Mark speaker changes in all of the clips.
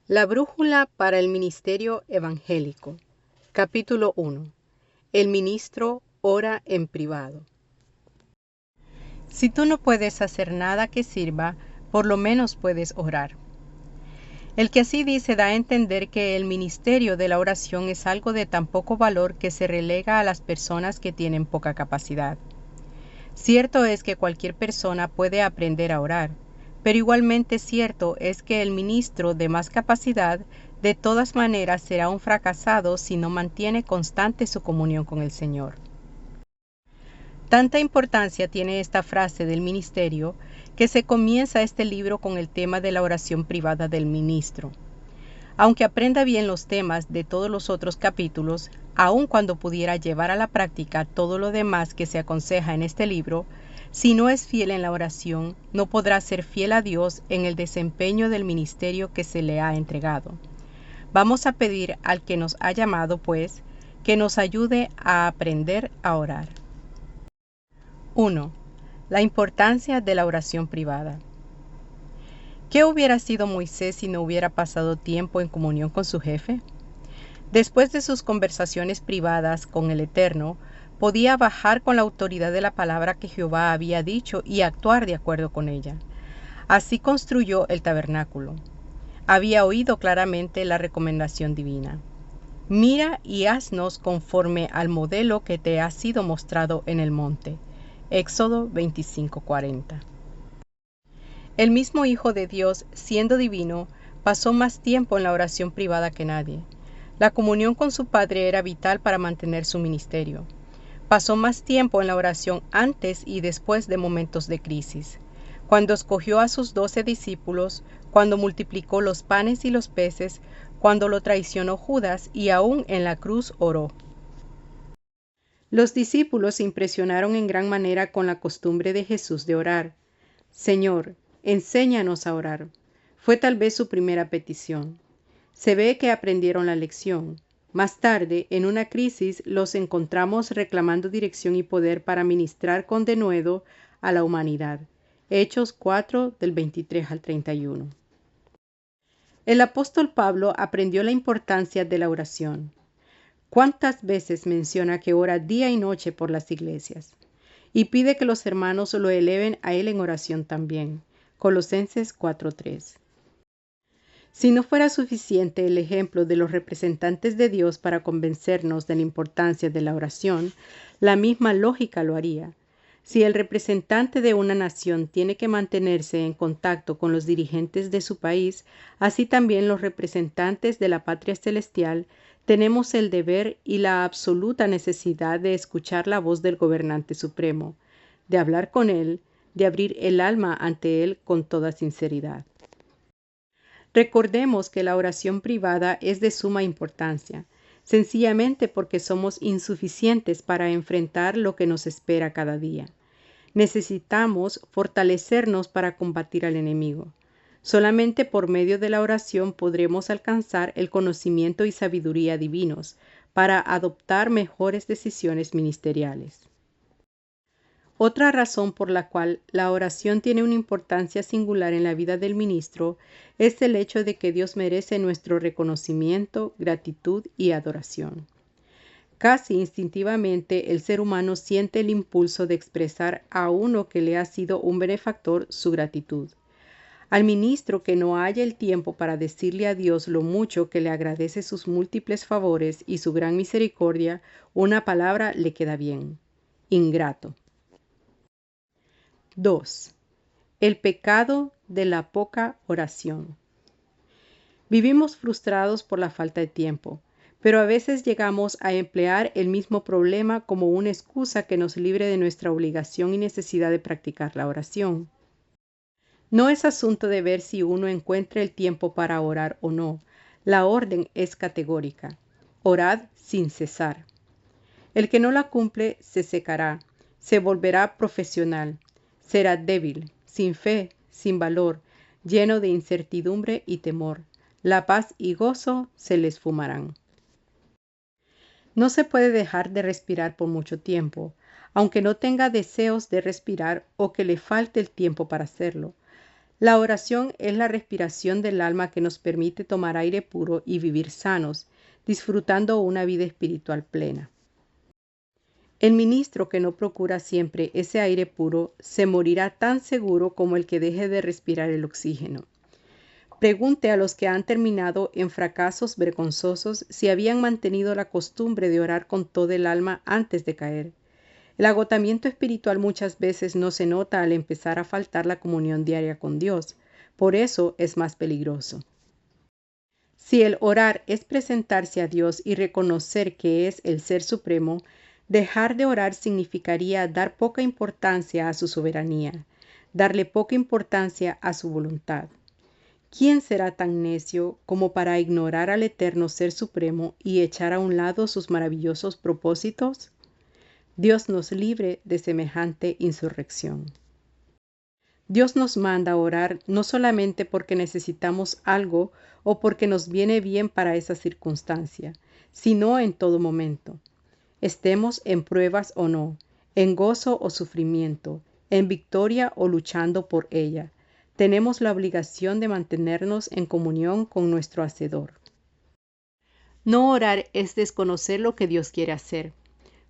Speaker 1: La brújula para el ministerio evangélico. Capítulo 1. El ministro ora en privado. Si tú no puedes hacer nada que sirva, por lo menos puedes orar. El que así dice da a entender que el ministerio de la oración es algo de tan poco valor que se relega a las personas que tienen poca capacidad. Cierto es que cualquier persona puede aprender a orar, pero igualmente cierto es que el ministro de más capacidad de todas maneras será un fracasado si no mantiene constante su comunión con el Señor. Tanta importancia tiene esta frase del ministerio que se comienza este libro con el tema de la oración privada del ministro. Aunque aprenda bien los temas de todos los otros capítulos, aun cuando pudiera llevar a la práctica todo lo demás que se aconseja en este libro, si no es fiel en la oración, no podrá ser fiel a Dios en el desempeño del ministerio que se le ha entregado. Vamos a pedir al que nos ha llamado, pues, que nos ayude a aprender a orar. 1. La importancia de la oración privada. ¿Qué hubiera sido Moisés si no hubiera pasado tiempo en comunión con su jefe? Después de sus conversaciones privadas con el Eterno, podía bajar con la autoridad de la palabra que Jehová había dicho y actuar de acuerdo con ella. Así construyó el tabernáculo. Había oído claramente la recomendación divina. Mira y haznos conforme al modelo que te ha sido mostrado en el monte. Éxodo 25:40. El mismo Hijo de Dios, siendo divino, pasó más tiempo en la oración privada que nadie. La comunión con su Padre era vital para mantener su ministerio. Pasó más tiempo en la oración antes y después de momentos de crisis. Cuando escogió a sus 12 discípulos, cuando multiplicó los panes y los peces, cuando lo traicionó Judas y aún en la cruz oró. Los discípulos se impresionaron en gran manera con la costumbre de Jesús de orar. Señor, enséñanos a orar. Fue tal vez su primera petición. Se ve que aprendieron la lección. Más tarde, en una crisis, los encontramos reclamando dirección y poder para ministrar con denuedo a la humanidad. Hechos 4, del 23 al 31. El apóstol Pablo aprendió la importancia de la oración. ¿Cuántas veces menciona que ora día y noche por las iglesias? Y pide que los hermanos lo eleven a él en oración también. Colosenses 4:3. Si no fuera suficiente el ejemplo de los representantes de Dios para convencernos de la importancia de la oración, la misma lógica lo haría. Si el representante de una nación tiene que mantenerse en contacto con los dirigentes de su país, así también los representantes de la patria celestial tenemos el deber y la absoluta necesidad de escuchar la voz del gobernante supremo, de hablar con él, de abrir el alma ante él con toda sinceridad. Recordemos que la oración privada es de suma importancia, sencillamente porque somos insuficientes para enfrentar lo que nos espera cada día. Necesitamos fortalecernos para combatir al enemigo. Solamente por medio de la oración podremos alcanzar el conocimiento y sabiduría divinos para adoptar mejores decisiones ministeriales. Otra razón por la cual la oración tiene una importancia singular en la vida del ministro es el hecho de que Dios merece nuestro reconocimiento, gratitud y adoración. Casi instintivamente el ser humano siente el impulso de expresar a uno que le ha sido un benefactor su gratitud. Al ministro que no haya el tiempo para decirle a Dios lo mucho que le agradece sus múltiples favores y su gran misericordia, una palabra le queda bien: ingrato. 2. El pecado de la poca oración. Vivimos frustrados por la falta de tiempo, pero a veces llegamos a emplear el mismo problema como una excusa que nos libre de nuestra obligación y necesidad de practicar la oración. No es asunto de ver si uno encuentra el tiempo para orar o no. La orden es categórica: orad sin cesar. El que no la cumple se secará, se volverá profesional. Será débil, sin fe, sin valor, lleno de incertidumbre y temor. La paz y gozo se le esfumarán. No se puede dejar de respirar por mucho tiempo, aunque no tenga deseos de respirar o que le falte el tiempo para hacerlo. La oración es la respiración del alma que nos permite tomar aire puro y vivir sanos, disfrutando una vida espiritual plena. El ministro que no procura siempre ese aire puro se morirá tan seguro como el que deje de respirar el oxígeno. Pregunte a los que han terminado en fracasos vergonzosos si habían mantenido la costumbre de orar con todo el alma antes de caer. El agotamiento espiritual muchas veces no se nota al empezar a faltar la comunión diaria con Dios. Por eso es más peligroso. Si el orar es presentarse a Dios y reconocer que es el Ser Supremo, dejar de orar significaría dar poca importancia a su soberanía, darle poca importancia a su voluntad. ¿Quién será tan necio como para ignorar al eterno Ser Supremo y echar a un lado sus maravillosos propósitos? Dios nos libre de semejante insurrección. Dios nos manda a orar no solamente porque necesitamos algo o porque nos viene bien para esa circunstancia, sino en todo momento. Estemos en pruebas o no, en gozo o sufrimiento, en victoria o luchando por ella. Tenemos la obligación de mantenernos en comunión con nuestro Hacedor. No orar es desconocer lo que Dios quiere hacer.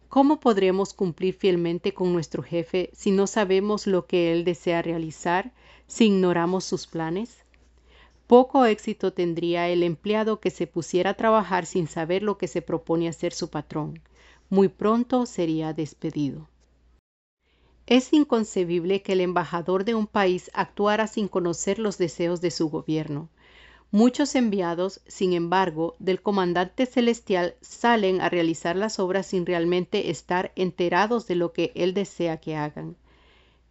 Speaker 1: ¿Cómo podremos cumplir fielmente con nuestro jefe si no sabemos lo que él desea realizar, si ignoramos sus planes? Poco éxito tendría el empleado que se pusiera a trabajar sin saber lo que se propone hacer su patrón. Muy pronto sería despedido. Es inconcebible que el embajador de un país actuara sin conocer los deseos de su gobierno. Muchos enviados, sin embargo, del comandante celestial salen a realizar las obras sin realmente estar enterados de lo que él desea que hagan.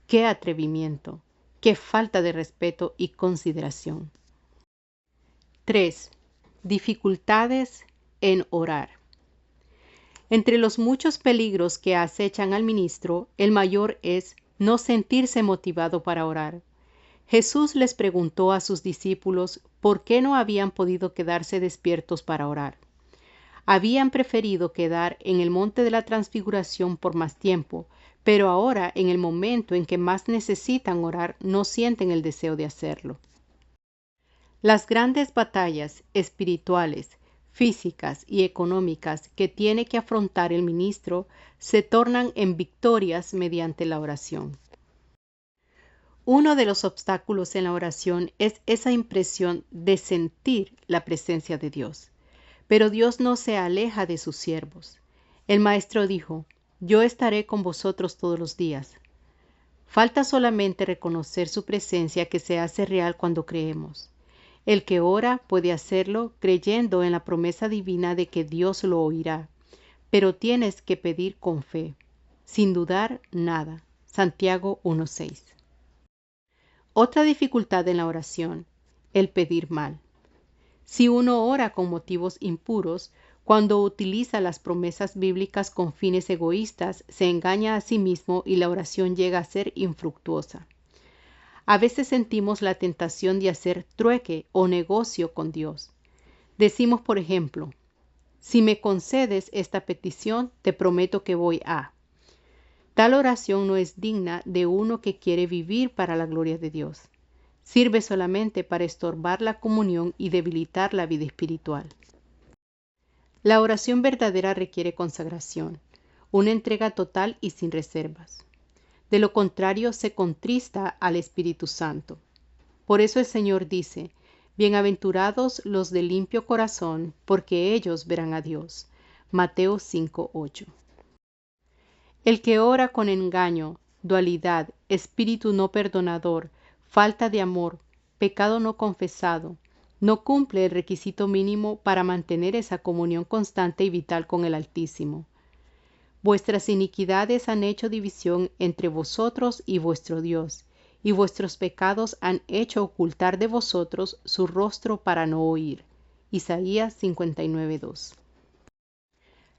Speaker 1: ¡Qué atrevimiento! ¡Qué falta de respeto y consideración! 3. Dificultades en orar. Entre los muchos peligros que acechan al ministro, el mayor es no sentirse motivado para orar. Jesús les preguntó a sus discípulos por qué no habían podido quedarse despiertos para orar. Habían preferido quedar en el monte de la transfiguración por más tiempo, pero ahora, en el momento en que más necesitan orar, no sienten el deseo de hacerlo. Las grandes batallas espirituales, físicas y económicas que tiene que afrontar el ministro se tornan en victorias mediante la oración. Uno de los obstáculos en la oración es esa impresión de sentir la presencia de Dios. Pero Dios no se aleja de sus siervos. El Maestro dijo, «Yo estaré con vosotros todos los días». Falta solamente reconocer su presencia que se hace real cuando creemos. El que ora puede hacerlo creyendo en la promesa divina de que Dios lo oirá, pero tienes que pedir con fe, sin dudar nada. Santiago 1:6. Otra dificultad en la oración, el pedir mal. Si uno ora con motivos impuros, cuando utiliza las promesas bíblicas con fines egoístas, se engaña a sí mismo y la oración llega a ser infructuosa. A veces sentimos la tentación de hacer trueque o negocio con Dios. Decimos, por ejemplo, si me concedes esta petición, te prometo que voy a. Tal oración no es digna de uno que quiere vivir para la gloria de Dios. Sirve solamente para estorbar la comunión y debilitar la vida espiritual. La oración verdadera requiere consagración, una entrega total y sin reservas. De lo contrario, se contrista al Espíritu Santo. Por eso el Señor dice, «Bienaventurados los de limpio corazón, porque ellos verán a Dios». Mateo 5:8. El que ora con engaño, dualidad, espíritu no perdonador, falta de amor, pecado no confesado, no cumple el requisito mínimo para mantener esa comunión constante y vital con el Altísimo. Vuestras iniquidades han hecho división entre vosotros y vuestro Dios, y vuestros pecados han hecho ocultar de vosotros su rostro para no oír. Isaías 59:2.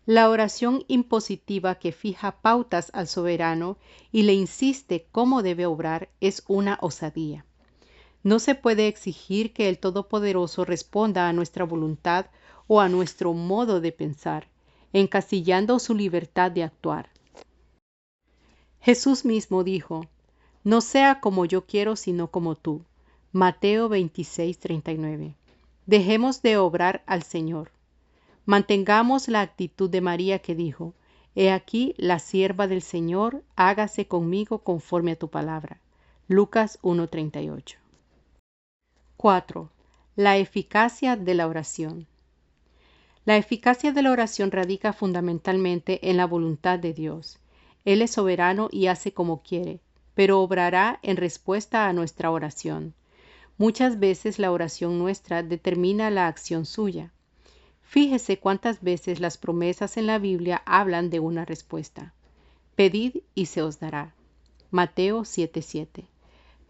Speaker 1: La oración impositiva que fija pautas al soberano y le insiste cómo debe obrar es una osadía. No se puede exigir que el Todopoderoso responda a nuestra voluntad o a nuestro modo de pensar, encasillando su libertad de actuar. Jesús mismo dijo, «No sea como yo quiero, sino como tú». Mateo 26:39. Dejemos de obrar al Señor. Mantengamos la actitud de María que dijo: He aquí la sierva del Señor, hágase conmigo conforme a tu palabra. Lucas 1:38. 4. La eficacia de la oración. La eficacia de la oración radica fundamentalmente en la voluntad de Dios. Él es soberano y hace como quiere, pero obrará en respuesta a nuestra oración. Muchas veces la oración nuestra determina la acción suya. Fíjese cuántas veces las promesas en la Biblia hablan de una respuesta. Pedid y se os dará. Mateo 7:7.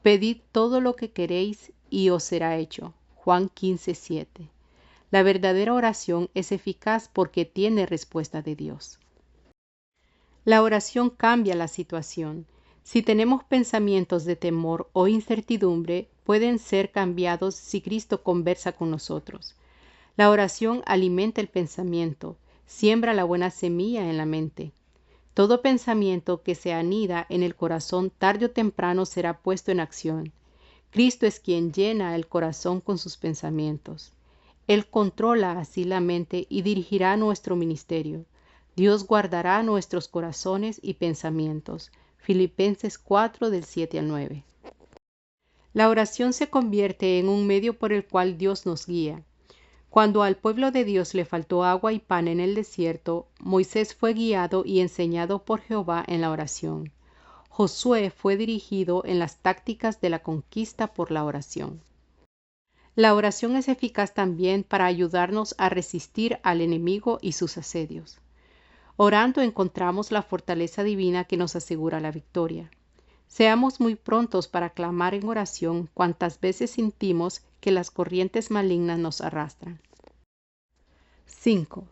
Speaker 1: Pedid todo lo que queréis y os será hecho. Juan 15:7. La verdadera oración es eficaz porque tiene respuesta de Dios. La oración cambia la situación. Si tenemos pensamientos de temor o incertidumbre, pueden ser cambiados si Cristo conversa con nosotros. La oración alimenta el pensamiento, siembra la buena semilla en la mente. Todo pensamiento que se anida en el corazón tarde o temprano será puesto en acción. Cristo es quien llena el corazón con sus pensamientos. Él controla así la mente y dirigirá nuestro ministerio. Dios guardará nuestros corazones y pensamientos. Filipenses 4 del 7 al 9. La oración se convierte en un medio por el cual Dios nos guía. Cuando al pueblo de Dios le faltó agua y pan en el desierto, Moisés fue guiado y enseñado por Jehová en la oración. Josué fue dirigido en las tácticas de la conquista por la oración. La oración es eficaz también para ayudarnos a resistir al enemigo y sus asedios. Orando encontramos la fortaleza divina que nos asegura la victoria. Seamos muy prontos para clamar en oración cuantas veces sentimos que las corrientes malignas nos arrastran. 5.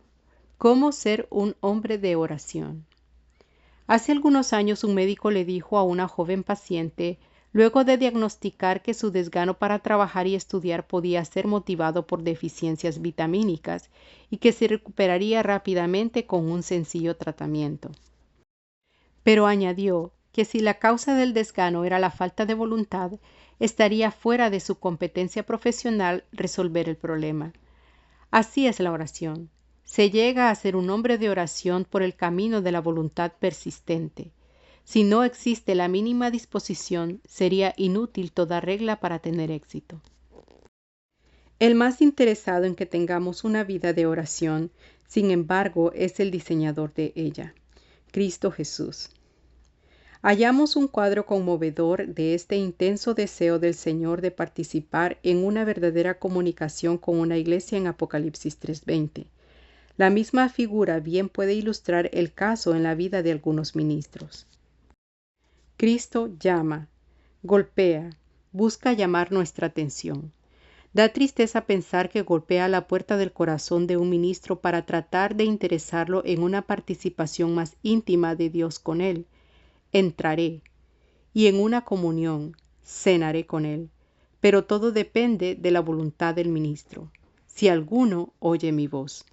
Speaker 1: ¿Cómo ser un hombre de oración? Hace algunos años un médico le dijo a una joven paciente, luego de diagnosticar que su desgano para trabajar y estudiar podía ser motivado por deficiencias vitamínicas y que se recuperaría rápidamente con un sencillo tratamiento. Pero añadió que si la causa del desgano era la falta de voluntad, estaría fuera de su competencia profesional resolver el problema. Así es la oración. Se llega a ser un hombre de oración por el camino de la voluntad persistente. Si no existe la mínima disposición, sería inútil toda regla para tener éxito. El más interesado en que tengamos una vida de oración, sin embargo, es el diseñador de ella, Cristo Jesús. Hallamos un cuadro conmovedor de este intenso deseo del Señor de participar en una verdadera comunicación con una iglesia en Apocalipsis 3:20. La misma figura bien puede ilustrar el caso en la vida de algunos ministros. Cristo llama, golpea, busca llamar nuestra atención. Da tristeza pensar que golpea la puerta del corazón de un ministro para tratar de interesarlo en una participación más íntima de Dios con él. Entraré, y en una comunión, cenaré con él. Pero todo depende de la voluntad del ministro, si alguno oye mi voz.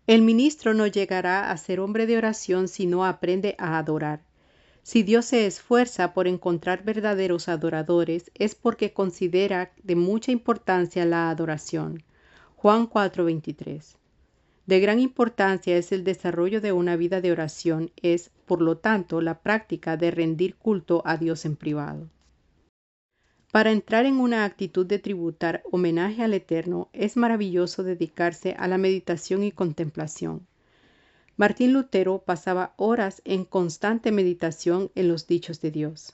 Speaker 1: El ministro no llegará a ser hombre de oración si no aprende a adorar. Si Dios se esfuerza por encontrar verdaderos adoradores, es porque considera de mucha importancia la adoración. Juan 4:23. De gran importancia es el desarrollo de una vida de oración, es, por lo tanto, la práctica de rendir culto a Dios en privado. Para entrar en una actitud de tributar homenaje al Eterno, es maravilloso dedicarse a la meditación y contemplación. Martín Lutero pasaba horas en constante meditación en los dichos de Dios.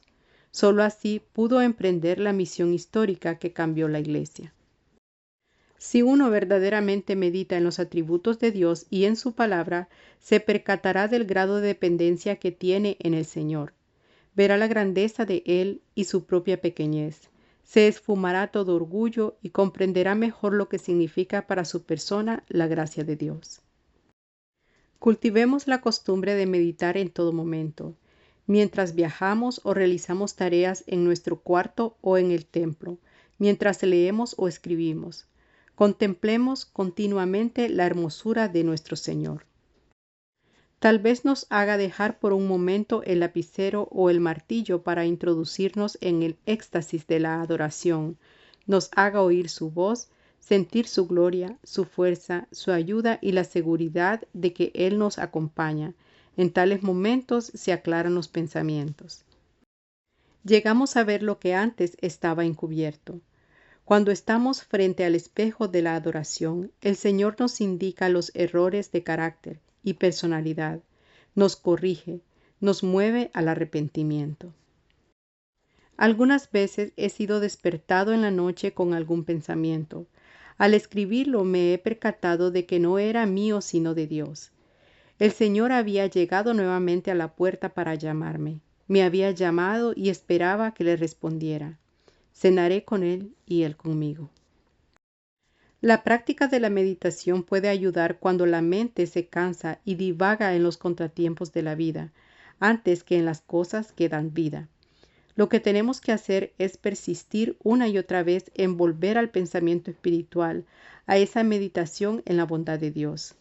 Speaker 1: Solo así pudo emprender la misión histórica que cambió la Iglesia. Si uno verdaderamente medita en los atributos de Dios y en su palabra, se percatará del grado de dependencia que tiene en el Señor. Verá la grandeza de Él y su propia pequeñez. Se esfumará todo orgullo y comprenderá mejor lo que significa para su persona la gracia de Dios. Cultivemos la costumbre de meditar en todo momento, mientras viajamos o realizamos tareas en nuestro cuarto o en el templo, mientras leemos o escribimos. Contemplemos continuamente la hermosura de nuestro Señor. Tal vez nos haga dejar por un momento el lapicero o el martillo para introducirnos en el éxtasis de la adoración, nos haga oír su voz, sentir su gloria, su fuerza, su ayuda y la seguridad de que Él nos acompaña. En tales momentos se aclaran los pensamientos. Llegamos a ver lo que antes estaba encubierto. Cuando estamos frente al espejo de la adoración, el Señor nos indica los errores de carácter y personalidad, nos corrige, nos mueve al arrepentimiento. Algunas veces he sido despertado en la noche con algún pensamiento. Al escribirlo me he percatado de que no era mío sino de Dios. El Señor había llegado nuevamente a la puerta para llamarme. Me había llamado y esperaba que le respondiera. Cenaré con Él y Él conmigo. La práctica de la meditación puede ayudar cuando la mente se cansa y divaga en los contratiempos de la vida, antes que en las cosas que dan vida. Lo que tenemos que hacer es persistir una y otra vez en volver al pensamiento espiritual, a esa meditación en la bondad de Dios.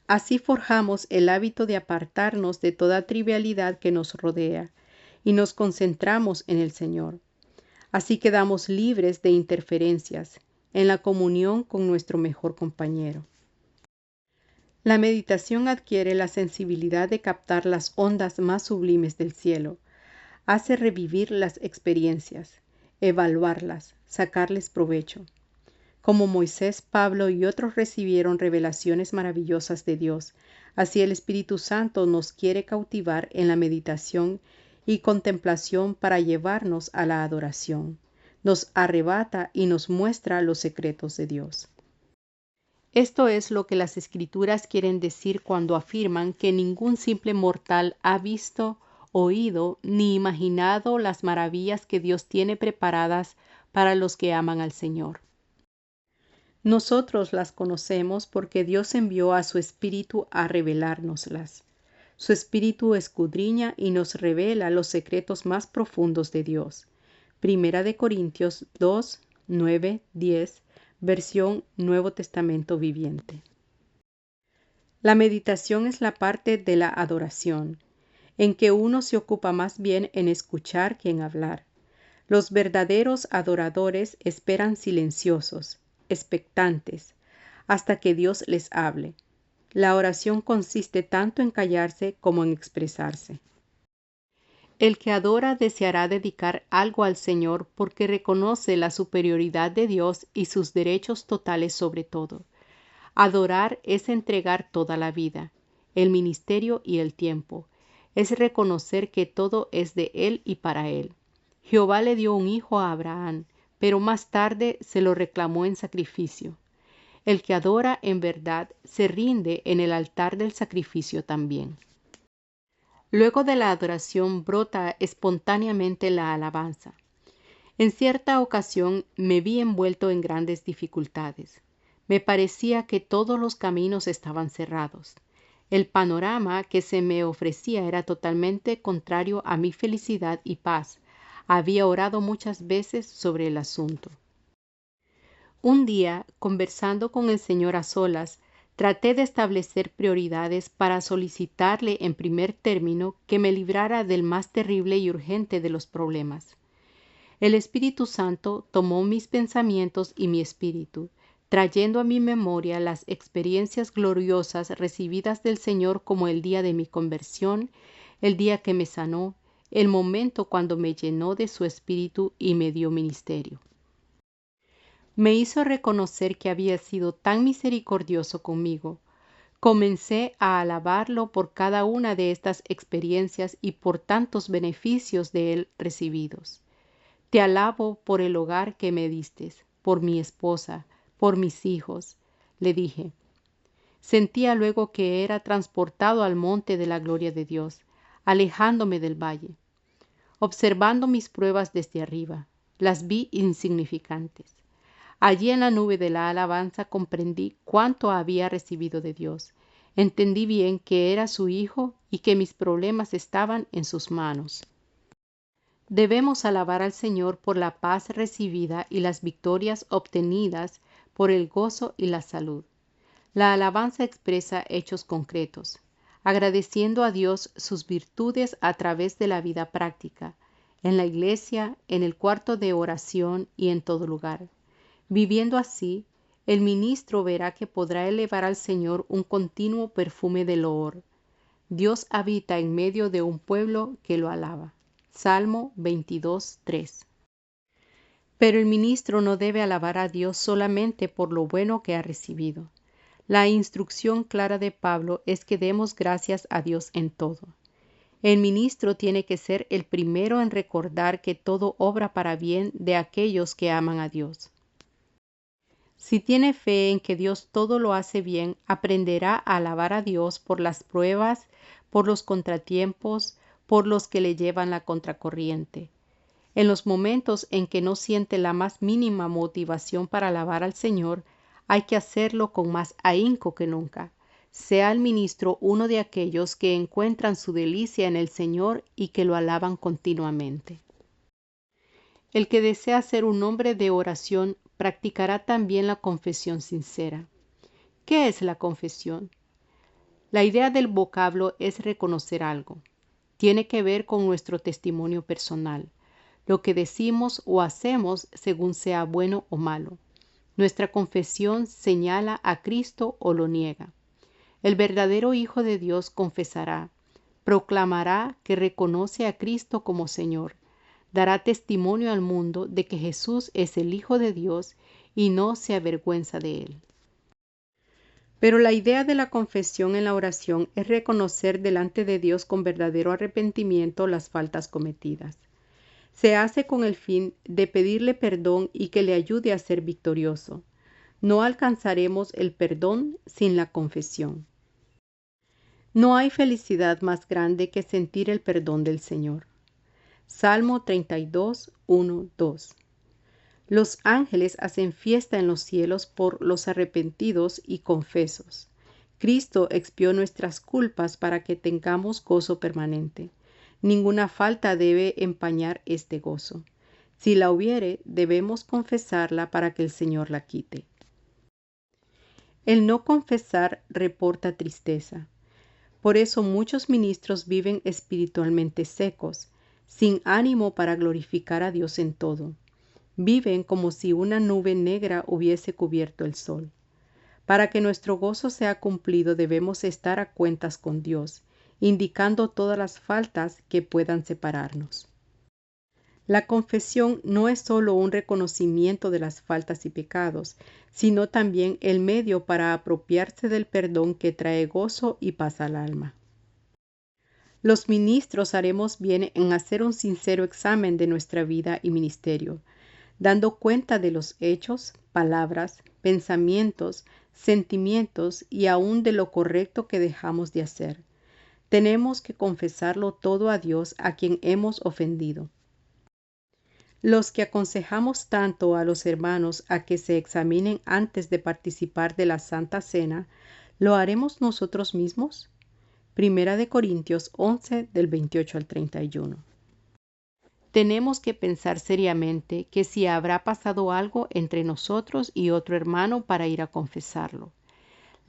Speaker 1: Así forjamos el hábito de apartarnos de toda trivialidad que nos rodea y nos concentramos en el Señor. Así quedamos libres de interferencias en la comunión con nuestro mejor compañero. La meditación adquiere la sensibilidad de captar las ondas más sublimes del cielo, hace revivir las experiencias, evaluarlas, sacarles provecho. Como Moisés, Pablo y otros recibieron revelaciones maravillosas de Dios, así el Espíritu Santo nos quiere cautivar en la meditación y contemplación para llevarnos a la adoración. Nos arrebata y nos muestra los secretos de Dios. Esto es lo que las Escrituras quieren decir cuando afirman que ningún simple mortal ha visto, oído ni imaginado las maravillas que Dios tiene preparadas para los que aman al Señor. Nosotros las conocemos porque Dios envió a su Espíritu a revelárnoslas. Su Espíritu escudriña y nos revela los secretos más profundos de Dios. Primera de Corintios 2, 9, 10, versión Nuevo Testamento Viviente. La meditación es la parte de la adoración, en que uno se ocupa más bien en escuchar que en hablar. Los verdaderos adoradores esperan silenciosos, expectantes, hasta que Dios les hable. La oración consiste tanto en callarse como en expresarse. El que adora deseará dedicar algo al Señor porque reconoce la superioridad de Dios y sus derechos totales sobre todo. Adorar es entregar toda la vida, el ministerio y el tiempo. Es reconocer que todo es de Él y para Él. Jehová le dio un hijo a Abraham, pero más tarde se lo reclamó en sacrificio. El que adora en verdad se rinde en el altar del sacrificio también. Luego de la adoración brota espontáneamente la alabanza. En cierta ocasión me vi envuelto en grandes dificultades. Me parecía que todos los caminos estaban cerrados. El panorama que se me ofrecía era totalmente contrario a mi felicidad y paz. Había orado muchas veces sobre el asunto. Un día, conversando con el Señor a solas, traté de establecer prioridades para solicitarle en primer término que me librara del más terrible y urgente de los problemas. El Espíritu Santo tomó mis pensamientos y mi espíritu, trayendo a mi memoria las experiencias gloriosas recibidas del Señor como el día de mi conversión, el día que me sanó, el momento cuando me llenó de su espíritu y me dio ministerio. Me hizo reconocer que había sido tan misericordioso conmigo. Comencé a alabarlo por cada una de estas experiencias y por tantos beneficios de él recibidos. Te alabo por el hogar que me distes, por mi esposa, por mis hijos, le dije. Sentía luego que era transportado al monte de la gloria de Dios, alejándome del valle. Observando mis pruebas desde arriba, las vi insignificantes. Allí en la nube de la alabanza comprendí cuánto había recibido de Dios. Entendí bien que era su Hijo y que mis problemas estaban en sus manos. Debemos alabar al Señor por la paz recibida y las victorias obtenidas, por el gozo y la salud. La alabanza expresa hechos concretos. agradeciendo a Dios sus virtudes a través de la vida práctica, en la iglesia, en el cuarto de oración y en todo lugar. Viviendo así, el ministro verá que podrá elevar al Señor un continuo perfume de loor. Dios habita en medio de un pueblo que lo alaba. Salmo 22:3. Pero el ministro no debe alabar a Dios solamente por lo bueno que ha recibido. La instrucción clara de Pablo es que demos gracias a Dios en todo. El ministro tiene que ser el primero en recordar que todo obra para bien de aquellos que aman a Dios. Si tiene fe en que Dios todo lo hace bien, aprenderá a alabar a Dios por las pruebas, por los contratiempos, por los que le llevan la contracorriente. En los momentos en que no siente la más mínima motivación para alabar al Señor, hay que hacerlo con más ahínco que nunca. Sea el ministro uno de aquellos que encuentran su delicia en el Señor y que lo alaban continuamente. El que desea ser un hombre de oración practicará también la confesión sincera. ¿Qué es la confesión? La idea del vocablo es reconocer algo. Tiene que ver con nuestro testimonio personal, lo que decimos o hacemos según sea bueno o malo. Nuestra confesión señala a Cristo o lo niega. El verdadero Hijo de Dios confesará, proclamará que reconoce a Cristo como Señor. Dará testimonio al mundo de que Jesús es el Hijo de Dios y no se avergüenza de él. Pero la idea de la confesión en la oración es reconocer delante de Dios con verdadero arrepentimiento las faltas cometidas. Se hace con el fin de pedirle perdón y que le ayude a ser victorioso. No alcanzaremos el perdón sin la confesión. No hay felicidad más grande que sentir el perdón del Señor. Salmo 32, 1, 2. Los ángeles hacen fiesta en los cielos por los arrepentidos y confesos. Cristo expió nuestras culpas para que tengamos gozo permanente. Ninguna falta debe empañar este gozo. Si la hubiere, debemos confesarla para que el Señor la quite. El no confesar reporta tristeza. Por eso muchos ministros viven espiritualmente secos, sin ánimo para glorificar a Dios en todo. Viven como si una nube negra hubiese cubierto el sol. Para que nuestro gozo sea cumplido debemos estar a cuentas con Dios, indicando todas las faltas que puedan separarnos. La confesión no es solo un reconocimiento de las faltas y pecados, sino también el medio para apropiarse del perdón que trae gozo y paz al alma. Los ministros haremos bien en hacer un sincero examen de nuestra vida y ministerio, dando cuenta de los hechos, palabras, pensamientos, sentimientos y aún de lo correcto que dejamos de hacer. Tenemos que confesarlo todo a Dios a quien hemos ofendido. Los que aconsejamos tanto a los hermanos a que se examinen antes de participar de la Santa Cena, ¿lo haremos nosotros mismos? Primera de Corintios 11, del 28 al 31. Tenemos que pensar seriamente que si habrá pasado algo entre nosotros y otro hermano para ir a confesarlo.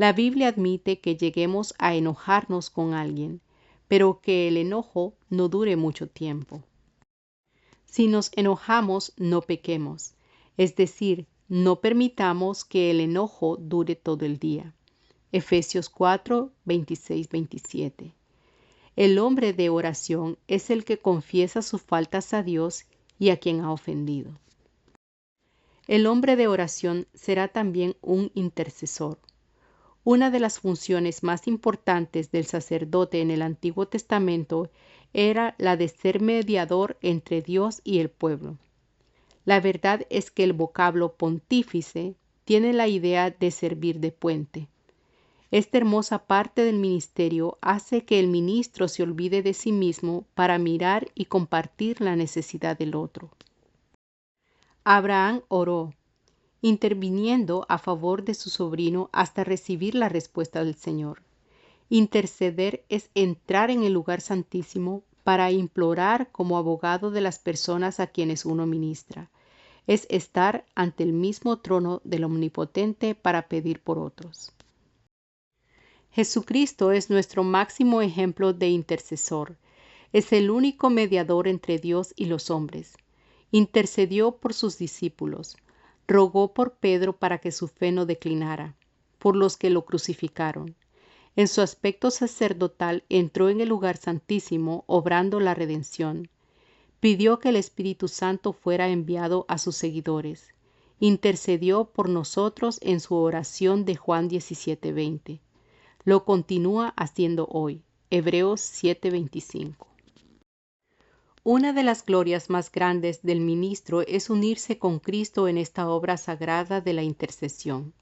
Speaker 1: La Biblia admite que lleguemos a enojarnos con alguien, pero que el enojo no dure mucho tiempo. Si nos enojamos, no pequemos, es decir, no permitamos que el enojo dure todo el día. Efesios 4, 26-27. El hombre de oración es el que confiesa sus faltas a Dios y a quien ha ofendido. El hombre de oración será también un intercesor. Una de las funciones más importantes del sacerdote en el Antiguo Testamento era la de ser mediador entre Dios y el pueblo. La verdad es que el vocablo pontífice tiene la idea de servir de puente. Esta hermosa parte del ministerio hace que el ministro se olvide de sí mismo para mirar y compartir la necesidad del otro. Abraham oró, interviniendo a favor de su sobrino hasta recibir la respuesta del Señor. Interceder es entrar en el lugar santísimo para implorar como abogado de las personas a quienes uno ministra. Es estar ante el mismo trono del Omnipotente para pedir por otros. Jesucristo es nuestro máximo ejemplo de intercesor. Es el único mediador entre Dios y los hombres. Intercedió por sus discípulos. Rogó por Pedro para que su fe no declinara, por los que lo crucificaron. En su aspecto sacerdotal entró en el lugar santísimo, obrando la redención. Pidió que el Espíritu Santo fuera enviado a sus seguidores. Intercedió por nosotros en su oración de Juan 17:20. Lo continúa haciendo hoy. Hebreos 7:25. Una de las glorias más grandes del ministro es unirse con Cristo en esta obra sagrada de la intercesión.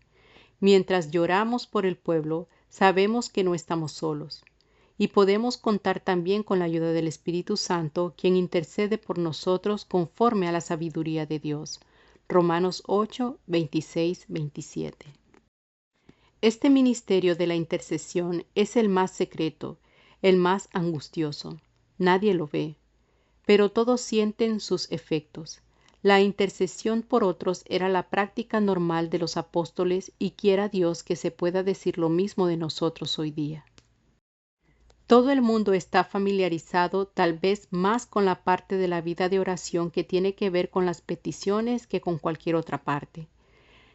Speaker 1: Mientras lloramos por el pueblo, sabemos que no estamos solos, y podemos contar también con la ayuda del Espíritu Santo, quien intercede por nosotros conforme a la sabiduría de Dios. Romanos 8:26-27. Este ministerio de la intercesión es el más secreto, el más angustioso. Nadie lo ve, pero todos sienten sus efectos. La intercesión por otros era la práctica normal de los apóstoles y quiera Dios que se pueda decir lo mismo de nosotros hoy día. Todo el mundo está familiarizado tal vez más con la parte de la vida de oración que tiene que ver con las peticiones que con cualquier otra parte.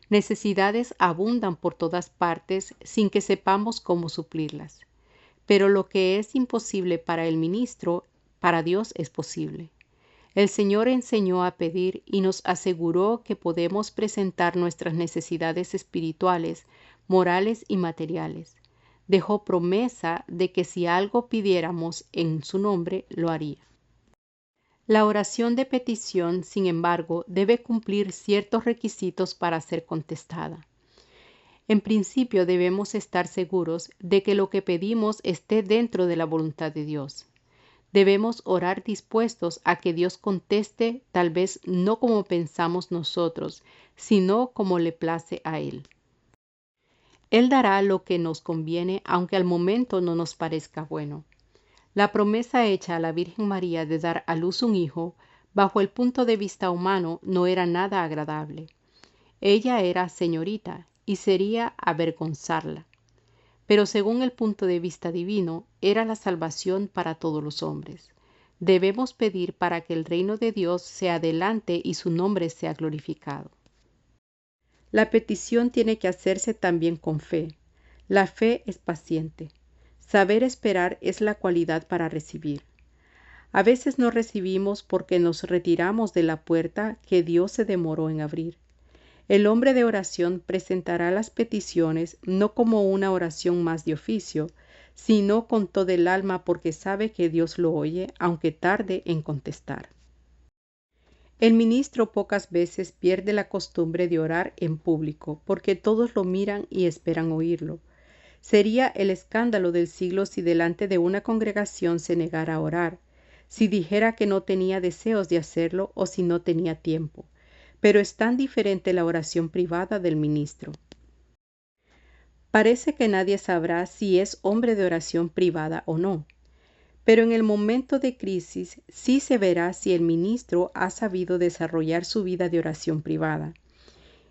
Speaker 1: Necesidades abundan por todas partes sin que sepamos cómo suplirlas. Pero lo que es imposible para el ministro, para Dios es posible. El Señor enseñó a pedir y nos aseguró que podemos presentar nuestras necesidades espirituales, morales y materiales. Dejó promesa de que si algo pidiéramos en su nombre, lo haría. La oración de petición, sin embargo, debe cumplir ciertos requisitos para ser contestada. En principio debemos estar seguros de que lo que pedimos esté dentro de la voluntad de Dios. Debemos orar dispuestos a que Dios conteste, tal vez no como pensamos nosotros, sino como le place a Él. Él dará lo que nos conviene, aunque al momento no nos parezca bueno. La promesa hecha a la Virgen María de dar a luz un hijo, bajo el punto de vista humano, no era nada agradable. Ella era señorita y sería avergonzarla. Pero según el punto de vista divino, era la salvación para todos los hombres. Debemos pedir para que el reino de Dios sea adelante y su nombre sea glorificado. La petición tiene que hacerse también con fe. La fe es paciente. Saber esperar es la cualidad para recibir. A veces no recibimos porque nos retiramos de la puerta que Dios se demoró en abrir. El hombre de oración presentará las peticiones no como una oración más de oficio, sino con todo el alma porque sabe que Dios lo oye, aunque tarde en contestar. El ministro pocas veces pierde la costumbre de orar en público porque todos lo miran y esperan oírlo. Sería el escándalo del siglo si delante de una congregación se negara a orar, si dijera que no tenía deseos de hacerlo o si no tenía tiempo. Pero es tan diferente la oración privada del ministro. Parece que nadie sabrá si es hombre de oración privada o no. Pero en el momento de crisis sí se verá si el ministro ha sabido desarrollar su vida de oración privada.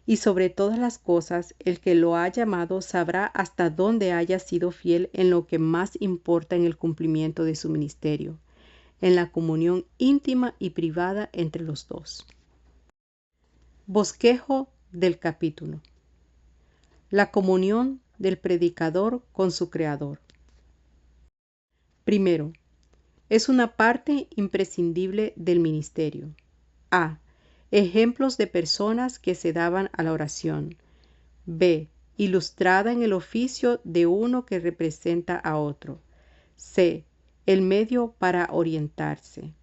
Speaker 1: Y sobre todas las cosas, el que lo ha llamado sabrá hasta dónde haya sido fiel en lo que más importa en el cumplimiento de su ministerio, en la comunión íntima y privada entre los dos. Bosquejo del capítulo. La comunión del predicador con su creador. Primero, es una parte imprescindible del ministerio. A. Ejemplos de personas que se daban a la oración. B. Ilustrada en el oficio de uno que representa a otro. C. El medio para orientarse.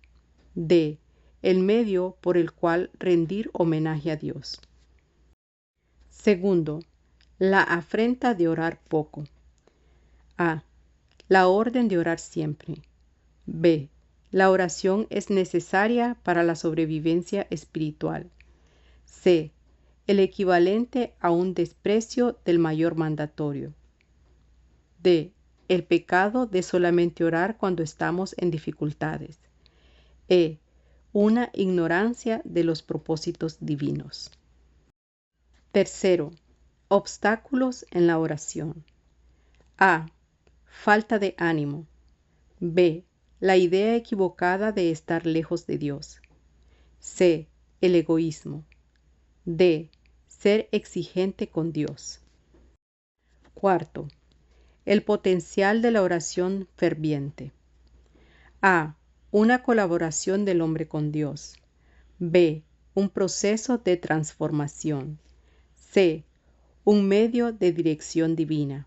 Speaker 1: D. El medio por el cual rendir homenaje a Dios. Segundo, la afrenta de orar poco. A. La orden de orar siempre. B. La oración es necesaria para la sobrevivencia espiritual. C. El equivalente a un desprecio del mayor mandatorio. D. El pecado de solamente orar cuando estamos en dificultades. E. Una ignorancia de los propósitos divinos. Tercero, obstáculos en la oración. A. Falta de ánimo. B. La idea equivocada de estar lejos de Dios. C. El egoísmo. D. Ser exigente con Dios. Cuarto, el potencial de la oración ferviente. A. Una colaboración del hombre con Dios. B. Un proceso de transformación. C. Un medio de dirección divina.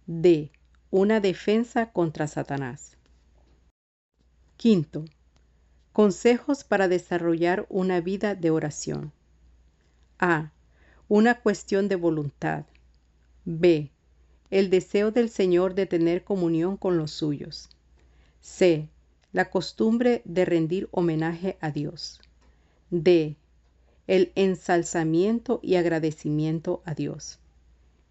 Speaker 1: D. Una defensa contra Satanás. Quinto, consejos para desarrollar una vida de oración. A. Una cuestión de voluntad. B. El deseo del Señor de tener comunión con los suyos. C. La costumbre de rendir homenaje a Dios. D. El ensalzamiento y agradecimiento a Dios.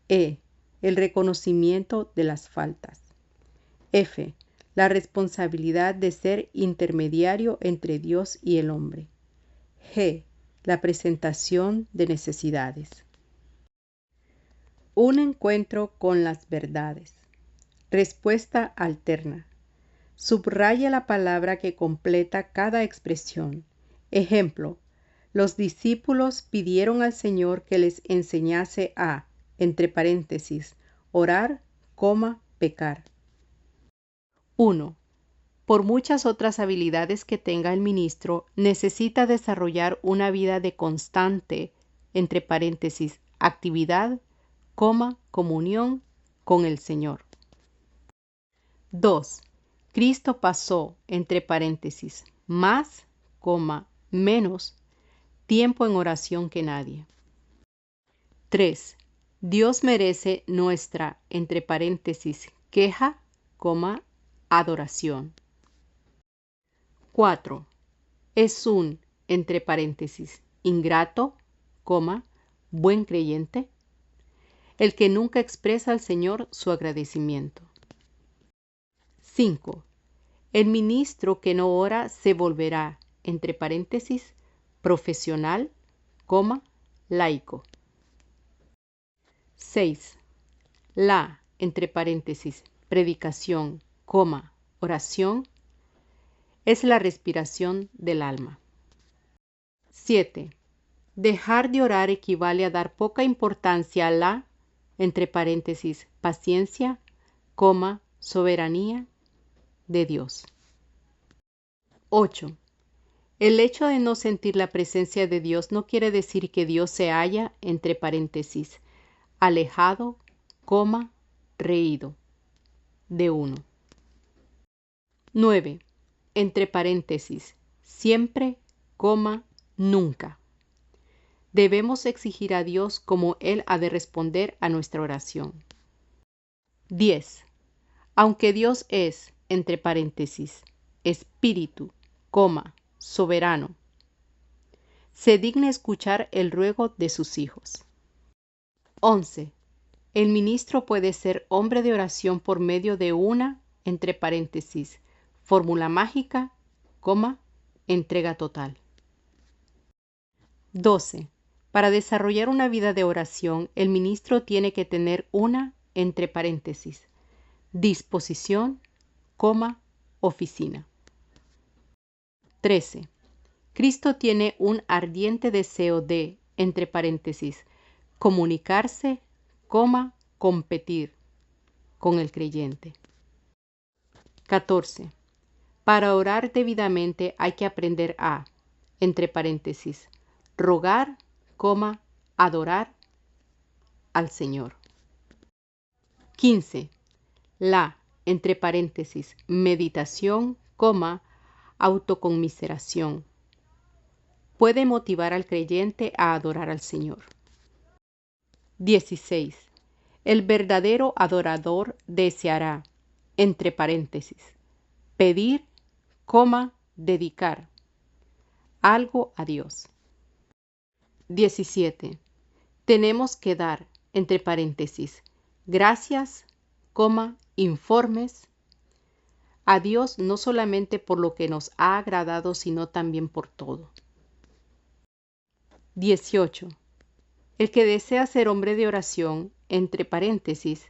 Speaker 1: E. El reconocimiento de las faltas. F. La responsabilidad de ser intermediario entre Dios y el hombre. G. La presentación de necesidades. Un encuentro con las verdades. Respuesta alterna. Subraya la palabra que completa cada expresión. Ejemplo, los discípulos pidieron al Señor que les enseñase a, entre paréntesis, orar, pecar. 1. Por muchas otras habilidades que tenga el ministro, necesita desarrollar una vida de constante, entre paréntesis, actividad, comunión con el Señor. 2. Cristo pasó, entre paréntesis, más, menos tiempo en oración que nadie. 3. Dios merece nuestra, entre paréntesis, queja, adoración. 4. Es un, entre paréntesis, ingrato, buen creyente, el que nunca expresa al Señor su agradecimiento. 5. El ministro que no ora se volverá, entre paréntesis, profesional, laico. 6. La, entre paréntesis, predicación, oración, es la respiración del alma. 7. Dejar de orar equivale a dar poca importancia a la, entre paréntesis, paciencia, soberanía de Dios. 8. El hecho de no sentir la presencia de Dios no quiere decir que Dios se haya, entre paréntesis, alejado, reído de uno. 9. Entre paréntesis, siempre, nunca. Debemos exigir a Dios como Él ha de responder a nuestra oración. 10. Aunque Dios es, entre paréntesis, espíritu, soberano, se digna escuchar el ruego de sus hijos. 11. El ministro puede ser hombre de oración por medio de una, entre paréntesis, fórmula mágica, entrega total. 12. Para desarrollar una vida de oración, el ministro tiene que tener una, entre paréntesis, disposición, oficina. 13. Cristo tiene un ardiente deseo de, entre paréntesis, comunicarse, competir con el creyente. 14. Para orar debidamente hay que aprender a, entre paréntesis, rogar, adorar al Señor. 15. La, entre paréntesis, meditación, autoconmiseración, puede motivar al creyente a adorar al Señor. 16. El verdadero adorador deseará, entre paréntesis, pedir, dedicar algo a Dios. 17. Tenemos que dar, entre paréntesis, gracias, informes a Dios no solamente por lo que nos ha agradado, sino también por todo. 18. El que desea ser hombre de oración, entre paréntesis,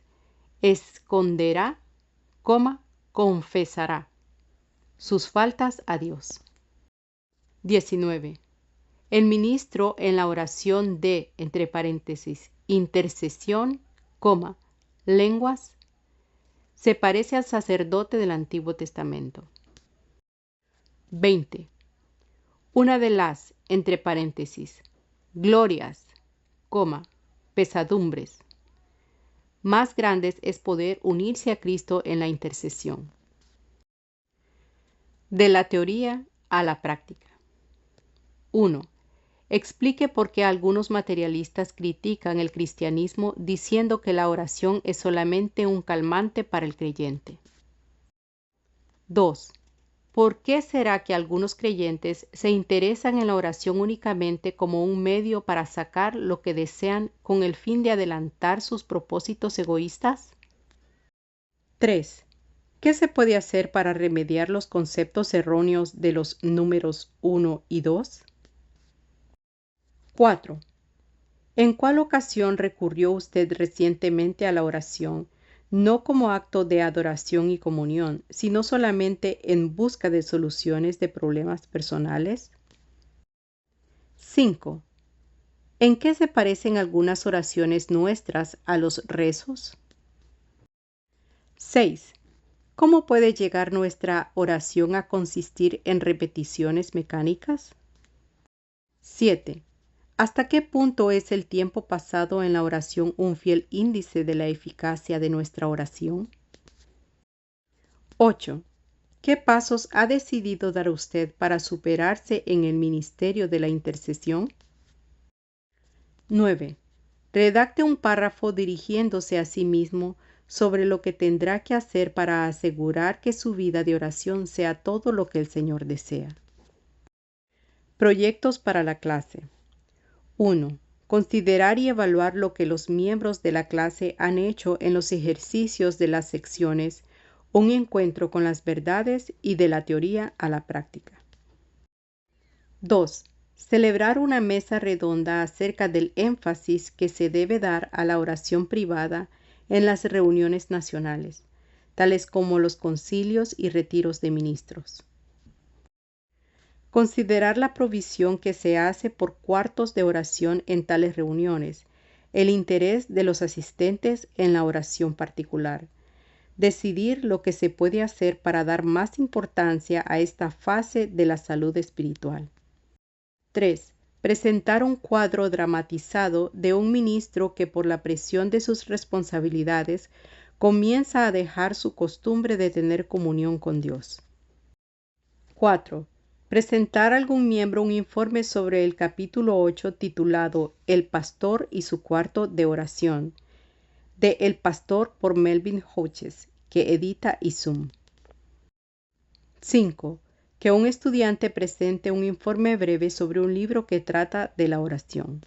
Speaker 1: esconderá, confesará sus faltas a Dios. 19. El ministro en la oración de, entre paréntesis, intercesión, lenguas, se parece al sacerdote del Antiguo Testamento. 20. Una de las, entre paréntesis, glorias, pesadumbres más grandes es poder unirse a Cristo en la intercesión. De la teoría a la práctica. 1. Explique por qué algunos materialistas critican el cristianismo diciendo que la oración es solamente un calmante para el creyente. 2. ¿Por qué será que algunos creyentes se interesan en la oración únicamente como un medio para sacar lo que desean con el fin de adelantar sus propósitos egoístas? 3. ¿Qué se puede hacer para remediar los conceptos erróneos de los números 1 y 2? 4. ¿En cuál ocasión recurrió usted recientemente a la oración, no como acto de adoración y comunión, sino solamente en busca de soluciones de problemas personales? 5. ¿En qué se parecen algunas oraciones nuestras a los rezos? 6. ¿Cómo puede llegar nuestra oración a consistir en repeticiones mecánicas? 7. ¿Hasta qué punto es el tiempo pasado en la oración un fiel índice de la eficacia de nuestra oración? 8. ¿Qué pasos ha decidido dar usted para superarse en el ministerio de la intercesión? 9. Redacte un párrafo dirigiéndose a sí mismo sobre lo que tendrá que hacer para asegurar que su vida de oración sea todo lo que el Señor desea. Proyectos para la clase. 1. Considerar y evaluar lo que los miembros de la clase han hecho en los ejercicios de las secciones, un encuentro con las verdades y de la teoría a la práctica. 2. Celebrar una mesa redonda acerca del énfasis que se debe dar a la oración privada en las reuniones nacionales, tales como los concilios y retiros de ministros. Considerar la provisión que se hace por cuartos de oración en tales reuniones, el interés de los asistentes en la oración particular. Decidir lo que se puede hacer para dar más importancia a esta fase de la salud espiritual. 3. Presentar un cuadro dramatizado de un ministro que por la presión de sus responsabilidades comienza a dejar su costumbre de tener comunión con Dios. 4. Presentar a algún miembro un informe sobre el capítulo 8 titulado El pastor y su cuarto de oración, de El Pastor por Melvin Hodges, que edita ISUM. 5. Que un estudiante presente un informe breve sobre un libro que trata de la oración.